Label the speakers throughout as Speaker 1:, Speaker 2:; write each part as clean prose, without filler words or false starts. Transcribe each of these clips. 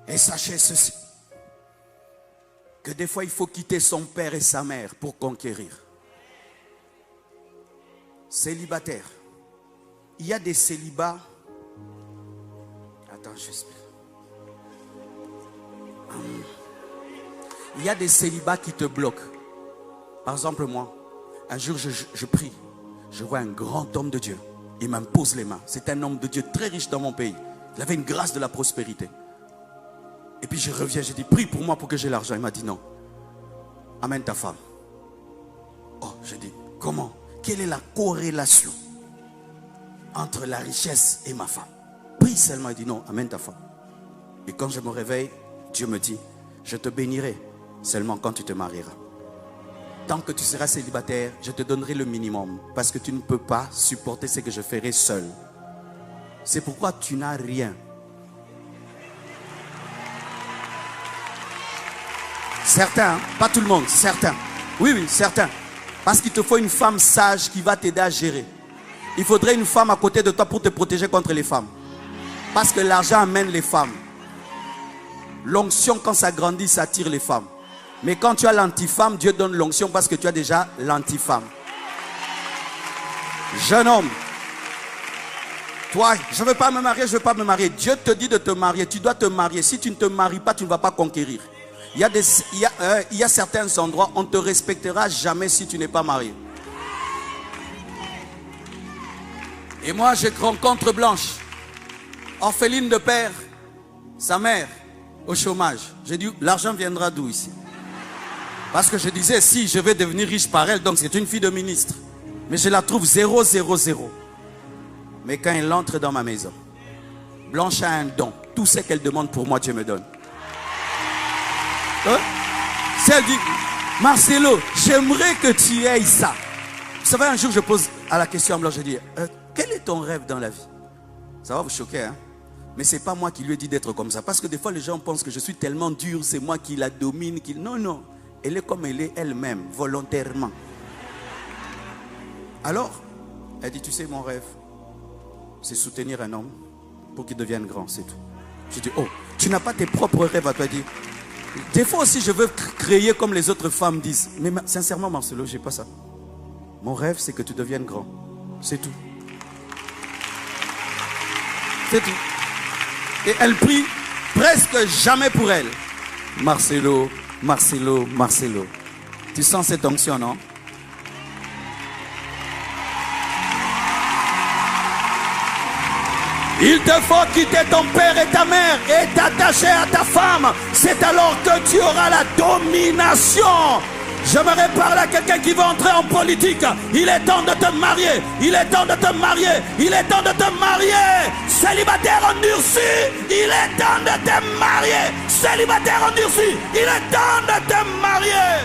Speaker 1: Et sachez ceci, que des fois il faut quitter son père et sa mère pour conquérir. Célibataire. Il y a des célibats. Attends, j'explique. Il y a des célibats qui te bloquent. Par exemple, moi, un jour je prie. Je vois un grand homme de Dieu. Il m'impose les mains. C'est un homme de Dieu très riche dans mon pays. Il avait une grâce de la prospérité. Et puis je reviens, je dis, prie pour moi pour que j'ai l'argent. Il m'a dit non. Amène ta femme. Oh, je dis, comment? Quelle est la corrélation entre la richesse et ma femme? Prie seulement. Il dit non, amène ta femme. Et quand je me réveille, Dieu me dit, je te bénirai seulement quand tu te marieras. Tant que tu seras célibataire, je te donnerai le minimum. Parce que tu ne peux pas supporter ce que je ferai seul. C'est pourquoi tu n'as rien. Certains, hein? Pas tout le monde, certains. Oui, oui, certains. Parce qu'il te faut une femme sage qui va t'aider à gérer. Il faudrait une femme à côté de toi pour te protéger contre les femmes. Parce que l'argent amène les femmes. L'onction, quand ça grandit, ça attire les femmes. Mais quand tu as l'anti-femme, Dieu donne l'onction parce que tu as déjà l'anti-femme. Jeune homme, toi, je ne veux pas me marier, je ne veux pas me marier. Dieu te dit de te marier, tu dois te marier. Si tu ne te maries pas, tu ne vas pas conquérir. Il y a certains endroits, on ne te respectera jamais si tu n'es pas marié. Et moi, je rencontre Blanche, orpheline de père, sa mère, au chômage. J'ai dit, l'argent viendra d'où ici? Parce que je disais, si je vais devenir riche par elle, donc c'est une fille de ministre. Mais je la trouve 0, 0, 0. Mais quand elle entre dans ma maison, Blanche a un don. Tout ce qu'elle demande pour moi, Dieu me donne. Si elle dit, Marcelo, j'aimerais que tu aies ça. Vous savez, un jour, je pose à la question à Blanche, je dis, quel est ton rêve dans la vie? Ça va vous choquer, hein? Mais ce n'est pas moi qui lui ai dit d'être comme ça. Parce que des fois, les gens pensent que je suis tellement dur, c'est moi qui la domine. Non, non. Elle est comme elle est elle-même, volontairement. Alors, elle dit, tu sais, mon rêve, c'est soutenir un homme pour qu'il devienne grand, c'est tout. Je dis, oh, tu n'as pas tes propres rêves à toi. Elle dit, des fois aussi, je veux créer comme les autres femmes disent. Mais sincèrement, Marcelo, je n'ai pas ça. Mon rêve, c'est que tu deviennes grand. C'est tout. C'est tout. Et elle prie presque jamais pour elle. Marcelo, Marcelo, Marcelo. Tu sens cette onction, non? Il te faut quitter ton père et ta mère et t'attacher à ta femme. C'est alors que tu auras la domination. J'aimerais parler à quelqu'un qui veut entrer en politique. Il est temps de te marier. Il est temps de te marier. Il est temps de te marier. Célibataire endurci, il est temps de te marier. Célibataire endurci, il est temps de te marier.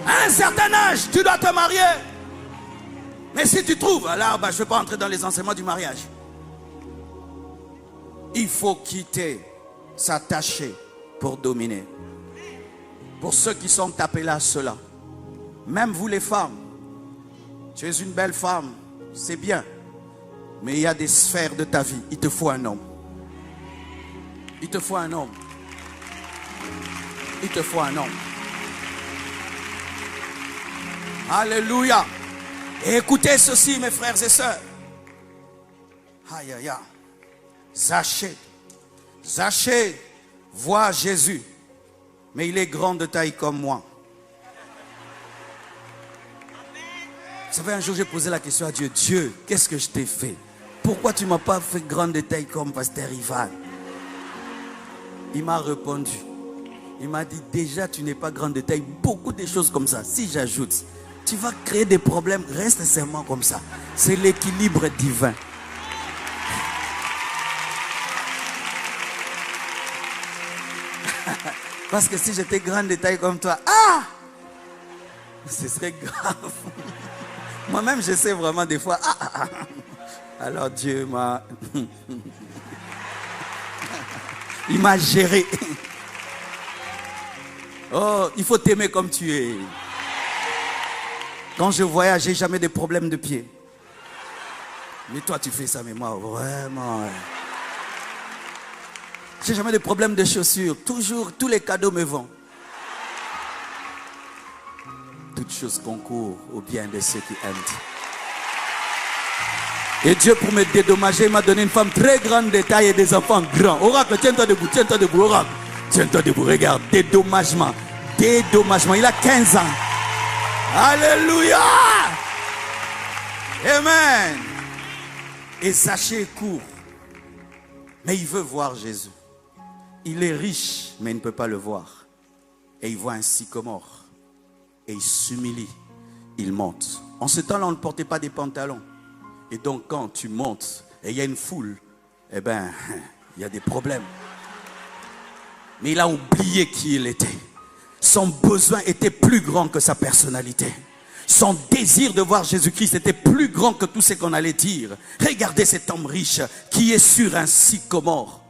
Speaker 1: À un certain âge, tu dois te marier. Mais si tu trouves, alors je ne vais pas entrer dans les enseignements du mariage. Il faut quitter, s'attacher pour dominer. Pour ceux qui sont appelés à cela. Même vous les femmes, tu es une belle femme, c'est bien. Mais il y a des sphères de ta vie, il te faut un homme. Il te faut un homme. Il te faut un homme. Alléluia. Et écoutez ceci, mes frères et sœurs. Aïe, aïe, aïe. Zachée voit Jésus. Mais il est grand de taille comme moi. Vous savez, un jour j'ai posé la question à Dieu. Dieu, qu'est-ce que je t'ai fait? Pourquoi tu ne m'as pas fait grande de taille comme Pasteur Ivan? Il m'a répondu. Il m'a dit, déjà tu n'es pas grande de taille. Beaucoup de choses comme ça. Si j'ajoute, tu vas créer des problèmes. Reste seulement comme ça. C'est l'équilibre divin. Parce que si j'étais grande de taille comme toi, ce serait grave. Moi-même, je sais vraiment des fois, alors Dieu m'a... Il m'a géré. Oh, il faut t'aimer comme tu es. Quand je voyage, j'ai jamais de problème de pied. Mais toi, tu fais ça, mais moi, vraiment... J'ai jamais de problème de chaussures. Toujours, tous les cadeaux me vont. Toutes choses concourent au bien de ceux qui aiment. Et Dieu, pour me dédommager, m'a donné une femme très grande de taille et des enfants grands. Oracle, tiens-toi debout, Oracle. Tiens-toi debout, regarde, dédommagement. Dédommagement, il a 15 ans. Alléluia. Amen. Et Zachée est court. Mais il veut voir Jésus. Il est riche, mais il ne peut pas le voir. Et il voit un sycomore. Et il s'humilie. Il monte. En ce temps-là, on ne portait pas des pantalons. Et donc, quand tu montes et il y a une foule, eh bien, il y a des problèmes. Mais il a oublié qui il était. Son besoin était plus grand que sa personnalité. Son désir de voir Jésus-Christ était plus grand que tout ce qu'on allait dire. Regardez cet homme riche qui est sur un sycomore.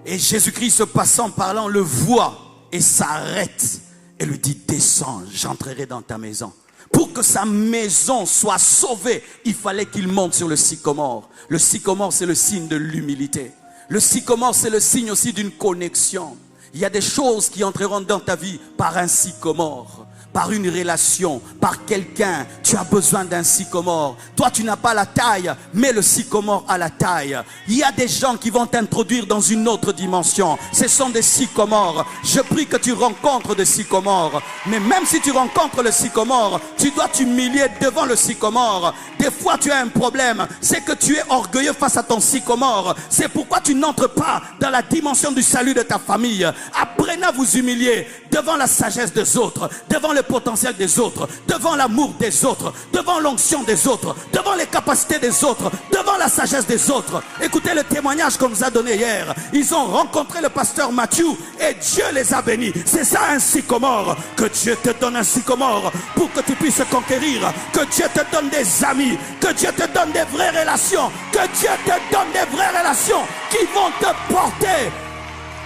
Speaker 1: Et Jésus-Christ, se passant par là, on le voit et s'arrête et lui dit: descends, j'entrerai dans ta maison. Pour que sa maison soit sauvée, il fallait qu'il monte sur le sycomore. Le sycomore, c'est le signe de l'humilité. Le sycomore, c'est le signe aussi d'une connexion. Il y a des choses qui entreront dans ta vie par un sycomore, par une relation, par quelqu'un. Tu as besoin d'un sycomore. Toi, tu n'as pas la taille, mais le sycomore a la taille. Il y a des gens qui vont t'introduire dans une autre dimension. Ce sont des sycomores. Je prie que tu rencontres des sycomores. Mais même si tu rencontres le sycomore, tu dois t'humilier devant le sycomore. Des fois, tu as un problème. C'est que tu es orgueilleux face à ton sycomore. C'est pourquoi tu n'entres pas dans la dimension du salut de ta famille. Apprenez à vous humilier devant la sagesse des autres, devant le potentiel des autres, devant l'amour des autres, devant l'onction des autres, devant les capacités des autres, devant la sagesse des autres. Écoutez le témoignage qu'on nous a donné hier. Ils ont rencontré le pasteur Mathieu et Dieu les a bénis. C'est ça un sycomore. Que Dieu te donne un sycomore pour que tu puisses conquérir. Que Dieu te donne des amis. Que Dieu te donne des vraies relations. Que Dieu te donne des vraies relations qui vont te porter.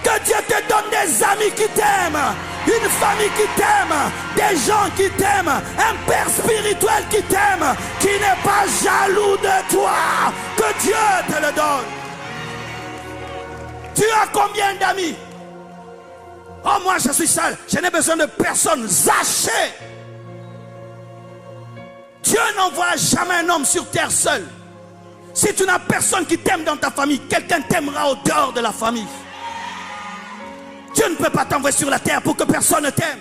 Speaker 1: Que Dieu te donne des amis qui t'aiment, une famille qui t'aime, des gens qui t'aiment, un père spirituel qui t'aime, qui n'est pas jaloux de toi. Que Dieu te le donne. Tu as combien d'amis? Oh, moi je suis seul, je n'ai besoin de personne. Zachée. Dieu n'envoie jamais un homme sur terre seul. Si tu n'as personne qui t'aime dans ta famille, quelqu'un t'aimera au dehors de la famille. Dieu ne peut pas t'envoyer sur la terre pour que personne ne t'aime.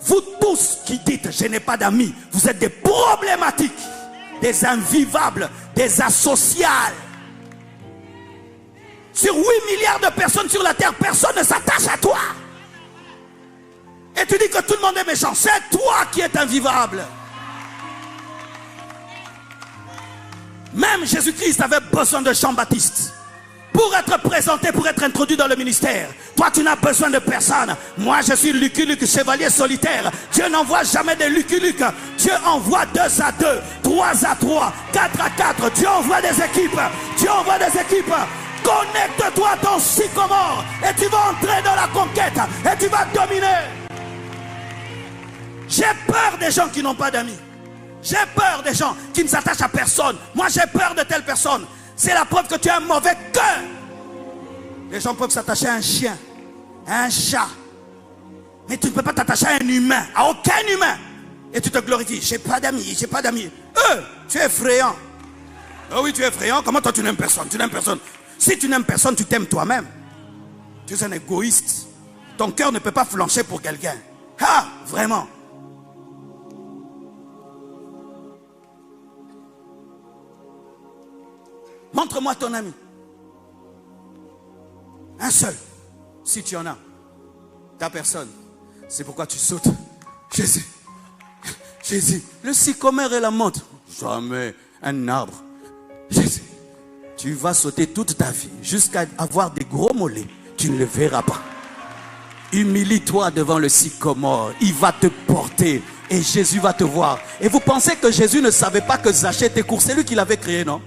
Speaker 1: Vous tous qui dites je n'ai pas d'amis, vous êtes des problématiques, des invivables, des asociales. Sur 8 milliards de personnes sur la terre, personne ne s'attache à toi. Et tu dis que tout le monde est méchant. C'est toi qui es invivable. Même Jésus-Christ avait besoin de Jean-Baptiste pour être présenté, pour être introduit dans le ministère. Toi, tu n'as besoin de personne. Moi, je suis Lucky Luke, chevalier solitaire. Dieu n'envoie jamais de Lucky Luke. Dieu envoie 2 à 2, 3 à 3, 4 à 4. Dieu envoie des équipes. Dieu envoie des équipes. Connecte-toi à ton sycomore et tu vas entrer dans la conquête et tu vas dominer. J'ai peur des gens qui n'ont pas d'amis. J'ai peur des gens qui ne s'attachent à personne. Moi, j'ai peur de telle personne. C'est la preuve que tu as un mauvais cœur. Les gens peuvent s'attacher à un chien, à un chat. Mais tu ne peux pas t'attacher à un humain, à aucun humain. Et tu te glorifies. J'ai pas d'amis, j'ai pas d'amis. Tu es effrayant. Oh oui, tu es effrayant. Comment toi tu n'aimes personne? Tu n'aimes personne. Si tu n'aimes personne, tu t'aimes toi-même. Tu es un égoïste. Ton cœur ne peut pas flancher pour quelqu'un. Ah, vraiment. Montre-moi ton ami. Un seul. Si tu en as. Ta personne. C'est pourquoi tu sautes. Jésus. Jésus. Le sycomore et la montre. Jamais un arbre. Jésus. Tu vas sauter toute ta vie jusqu'à avoir des gros mollets. Tu ne le verras pas. Humilie-toi devant le sycomore. Il va te porter. Et Jésus va te voir. Et vous pensez que Jésus ne savait pas que Zachée était court? C'est lui qui l'avait créé, non?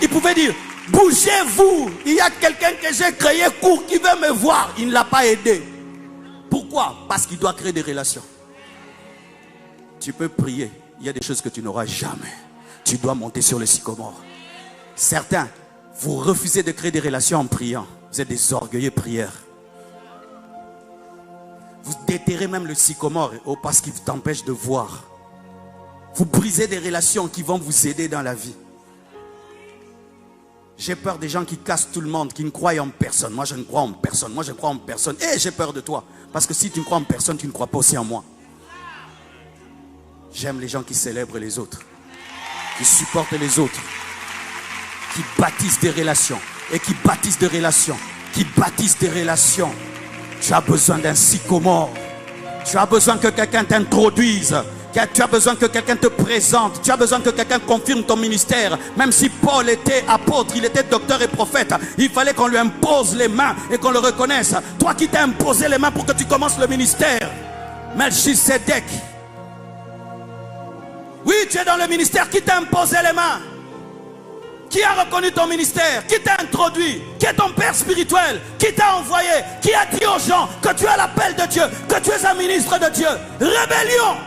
Speaker 1: Il pouvait dire, bougez-vous, il y a quelqu'un que j'ai créé court qui veut me voir. Il ne l'a pas aidé. Pourquoi? Parce qu'il doit créer des relations. Tu peux prier, il y a des choses que tu n'auras jamais. Tu dois monter sur le sycomore. Certains Vous refusez de créer des relations en priant. Vous êtes des orgueilleux prieurs. Vous déterrez même le sycomore parce qu'il t'empêche de voir. Vous brisez des relations qui vont vous aider dans la vie. J'ai peur des gens qui cassent tout le monde, qui ne croient en personne. Moi, je ne crois en personne. Moi, je crois en personne. Et j'ai peur de toi. Parce que si tu ne crois en personne, tu ne crois pas aussi en moi. J'aime les gens qui célèbrent les autres, qui supportent les autres, qui bâtissent des relations et qui bâtissent des relations, qui bâtissent des relations. Tu as besoin d'un sycomore. Tu as besoin que quelqu'un t'introduise. Tu as besoin que quelqu'un te présente. Tu as besoin que quelqu'un confirme ton ministère. Même si Paul était apôtre, il était docteur et prophète, il fallait qu'on lui impose les mains et qu'on le reconnaisse. Toi qui t'as imposé les mains pour que tu commences le ministère, Melchisedec. Oui, tu es dans le ministère. Qui t'a imposé les mains? Qui a reconnu ton ministère? Qui t'a introduit? Qui est ton père spirituel? Qui t'a envoyé? Qui a dit aux gens que tu as l'appel de Dieu, que tu es un ministre de Dieu? Rébellion.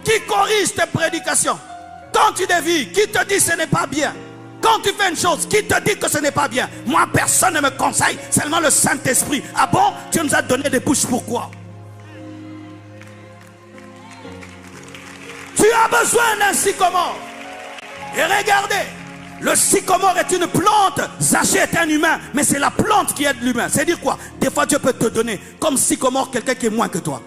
Speaker 1: Qui corrige tes prédications? Quand tu dévies, qui te dit ce n'est pas bien? Quand tu fais une chose, qui te dit que ce n'est pas bien? Moi, personne ne me conseille, seulement le Saint-Esprit. Ah bon? Tu nous as donné des bouches, pourquoi? Tu as besoin d'un sycomore. Et regardez, le sycomore est une plante. Zaché est un humain, mais c'est la plante qui aide l'humain. C'est-à-dire quoi? Des fois Dieu peut te donner comme sycomore quelqu'un qui est moins que toi.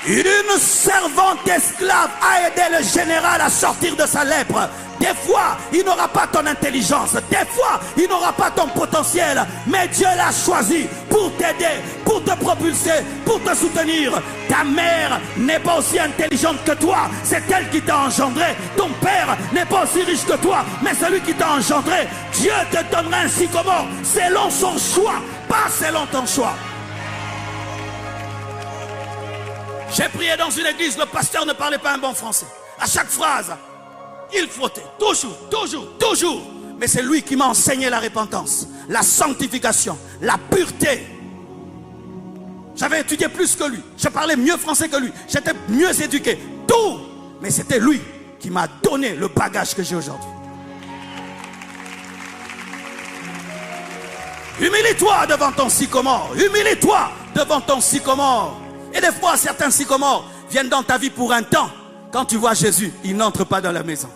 Speaker 1: Une servante esclave a aidé le général à sortir de sa lèpre. Des fois, il n'aura pas ton intelligence. Des fois, il n'aura pas ton potentiel. Mais Dieu l'a choisi pour t'aider, pour te propulser, pour te soutenir. Ta mère n'est pas aussi intelligente que toi. C'est elle qui t'a engendré. Ton père n'est pas aussi riche que toi. Mais celui qui t'a engendré, Dieu te donnera un sycomore selon son choix, pas selon ton choix. J'ai prié dans une église, le pasteur ne parlait pas un bon français. À chaque phrase, il frottait, toujours. Mais c'est lui qui m'a enseigné la repentance, la sanctification, la pureté. J'avais étudié plus que lui. Je parlais mieux français que lui. J'étais mieux éduqué. Tout. Mais c'était lui qui m'a donné le bagage que j'ai aujourd'hui. Humilie-toi devant ton sycomore. Humilie-toi devant ton sycomore. Et des fois, certains sycomores viennent dans ta vie pour un temps. Quand tu vois Jésus, il n'entre pas dans la maison.